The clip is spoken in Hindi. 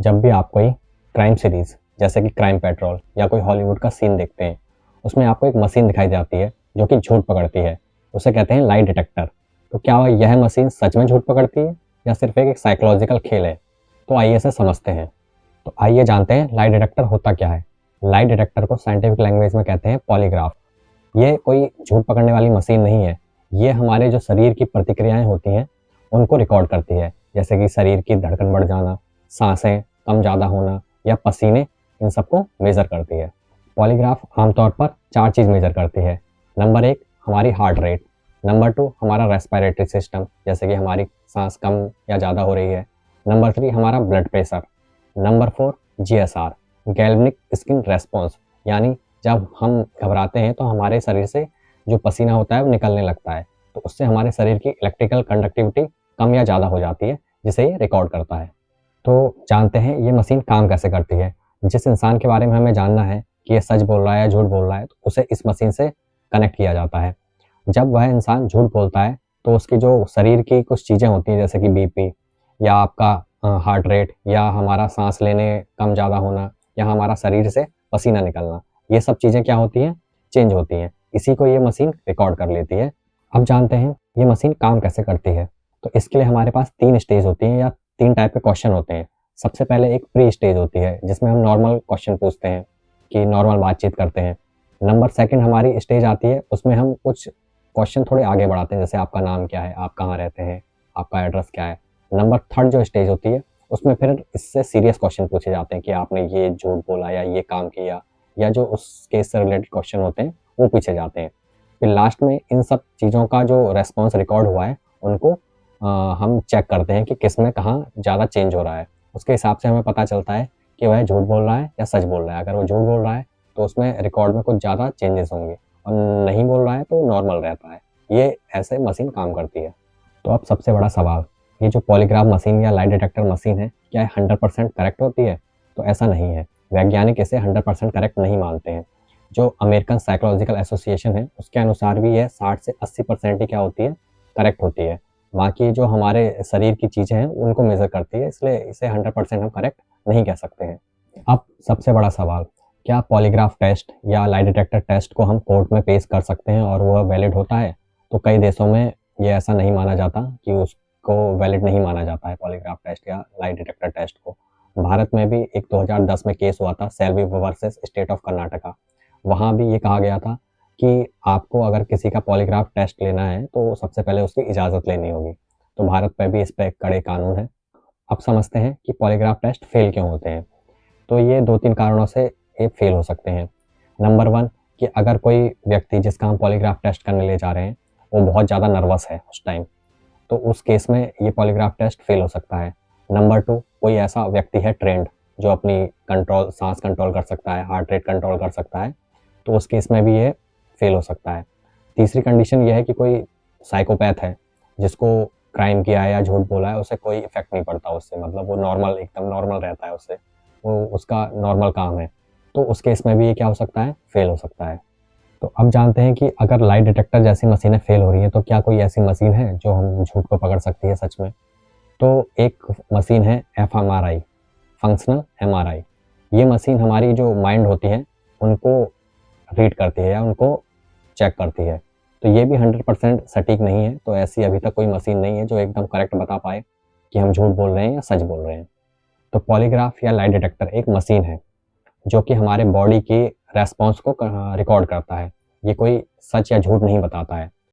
जब भी आप कोई क्राइम सीरीज़ जैसे कि क्राइम पेट्रोल या कोई हॉलीवुड का सीन देखते हैं, उसमें आपको एक मशीन दिखाई जाती है जो कि झूठ पकड़ती है। उसे कहते हैं लाई डिटेक्टर। तो क्या यह मशीन सच में झूठ पकड़ती है या सिर्फ एक साइकोलॉजिकल खेल है? तो आइए इसे समझते हैं। तो आइए जानते हैं लाई डिटेक्टर होता क्या है। लाई डिटेक्टर को साइंटिफिक लैंग्वेज में कहते हैं पॉलीग्राफ। ये कोई झूठ पकड़ने वाली मशीन नहीं है। ये हमारे जो शरीर की प्रतिक्रियाएं होती हैं उनको रिकॉर्ड करती है, जैसे कि शरीर की धड़कन बढ़ जाना, सांसें कम ज़्यादा होना या पसीने, इन सबको मेज़र करती है। पॉलीग्राफ आमतौर पर 4 चीज़ मेज़र करती है। नंबर 1 हमारी हार्ट रेट, नंबर 2 हमारा रेस्पिरेटरी सिस्टम, जैसे कि हमारी सांस कम या ज़्यादा हो रही है, नंबर 3 हमारा blood pressure, number 4 GSR, galvanic skin response, यानी जब हम घबराते हैं तो हमारे शरीर से जो पसीना होता है वो निकलने लगता है, तो उससे हमारे शरीर की इलेक्ट्रिकल कंडक्टिविटी कम या ज़्यादा हो जाती है, जिसे ये रिकॉर्ड करता है। तो जानते हैं ये मशीन काम कैसे करती है। जिस इंसान के बारे में हमें जानना है कि ये सच बोल रहा है या झूठ बोल रहा है, तो उसे इस मशीन से कनेक्ट किया जाता है। जब वह इंसान झूठ बोलता है तो उसकी जो शरीर की कुछ चीज़ें होती हैं, जैसे कि बीपी या आपका हार्ट रेट या हमारा सांस लेने कम ज़्यादा होना या हमारा शरीर से पसीना निकलना, ये सब चीज़ें क्या होती हैं, चेंज होती हैं। इसी को ये मशीन रिकॉर्ड कर लेती है। अब जानते हैं ये मशीन काम कैसे करती है। तो इसके लिए हमारे पास 3 स्टेज होती हैं या 3 टाइप के क्वेश्चन होते हैं। सबसे पहले एक प्री स्टेज होती है जिसमें हम नॉर्मल क्वेश्चन पूछते हैं कि नॉर्मल बातचीत करते हैं। नंबर सेकंड हमारी स्टेज आती है, उसमें हम कुछ क्वेश्चन थोड़े आगे बढ़ाते हैं, जैसे आपका नाम क्या है, आप कहाँ रहते हैं, आपका एड्रेस क्या है। नंबर थर्ड जो स्टेज होती है उसमें फिर इससे सीरियस क्वेश्चन पूछे जाते हैं कि आपने ये झूठ बोला या ये काम किया, या जो उस केस से रिलेटेड क्वेश्चन होते हैं वो पूछे जाते हैं। फिर लास्ट में इन सब चीज़ों का जो रेस्पॉन्स रिकॉर्ड हुआ है उनको हम चेक करते हैं कि किस में कहाँ ज़्यादा चेंज हो रहा है। उसके हिसाब से हमें पता चलता है कि वह झूठ बोल रहा है या सच बोल रहा है। अगर वो झूठ बोल रहा है तो उसमें रिकॉर्ड में कुछ ज़्यादा चेंजेस होंगे, और नहीं बोल रहा है तो नॉर्मल रहता है। ये ऐसे मशीन काम करती है। तो अब सबसे बड़ा सवाल, ये जो पॉलीग्राफ मशीन या लाई डिटेक्टर मशीन है, क्या ये 100% करेक्ट होती है? तो ऐसा नहीं है। वैज्ञानिक इसे 100% करेक्ट नहीं मानते हैं। जो अमेरिकन साइकोलॉजिकल एसोसिएशन है उसके अनुसार भी यह 60 से 80% ही क्या होती है, करेक्ट होती है। बाकी जो हमारे शरीर की चीज़ें हैं उनको मेज़र करती है, इसलिए इसे 100% हम करेक्ट नहीं कह सकते हैं। अब सबसे बड़ा सवाल, क्या पॉलीग्राफ टेस्ट या लाई डिटेक्टर टेस्ट को हम कोर्ट में पेश कर सकते हैं और वह वैलिड होता है? तो कई देशों में ये ऐसा नहीं माना जाता कि उसको वैलिड नहीं माना जाता है, पॉलीग्राफ टेस्ट या लाई डिटेक्टर टेस्ट को। भारत में भी एक 2010 में केस हुआ था, Selvi versus state of Karnataka. वहाँ भी ये कहा गया था कि आपको अगर किसी का पॉलीग्राफ टेस्ट लेना है तो सबसे पहले उसकी इजाज़त लेनी होगी। तो भारत में भी इस पे कड़े कानून हैं। अब समझते हैं कि पॉलीग्राफ टेस्ट फेल क्यों होते हैं। तो ये 2-3 कारणों से ये फेल हो सकते हैं। नंबर 1 कि अगर कोई व्यक्ति जिसका हम पॉलीग्राफ टेस्ट करने ले जा रहे हैं, वो बहुत ज़्यादा नर्वस है उस टाइम, तो उस केस में ये पॉलीग्राफ टेस्ट फेल हो सकता है। नंबर 2 कोई ऐसा व्यक्ति है ट्रेंड जो अपनी सांस कंट्रोल कर सकता है, हार्ट रेट कंट्रोल कर सकता है, तो उस केस में भी ये फेल हो सकता है। तीसरी कंडीशन ये है कि कोई साइकोपैथ है जिसको क्राइम किया है या झूठ बोला है, उसे कोई इफ़ेक्ट नहीं पड़ता उससे, मतलब वो नॉर्मल, एकदम नॉर्मल रहता है उससे, वो उसका नॉर्मल काम है, तो उस केस में भी ये क्या हो सकता है, फेल हो सकता है। तो अब जानते हैं कि अगर लाई डिटेक्टर जैसी मशीनें फेल हो रही हैं तो क्या कोई ऐसी मशीन है जो हम झूठ को पकड़ सकती है सच में? तो एक मशीन है एफएमआरआई, फंक्शनल एमआरआई। ये मशीन हमारी जो माइंड होती है उनको रीड करती है या उनको चेक करती है। तो ये भी 100% सटीक नहीं है, तो ऐसी अभी तक कोई मशीन नहीं है जो एकदम करेक्ट बता पाए कि हम झूठ बोल रहे हैं या सच बोल रहे हैं। तो पॉलीग्राफ या लाई डिटेक्टर एक मशीन है जो कि हमारे बॉडी की रेस्पॉन्स को रिकॉर्ड करता है। ये कोई सच या झूठ नहीं बताता है।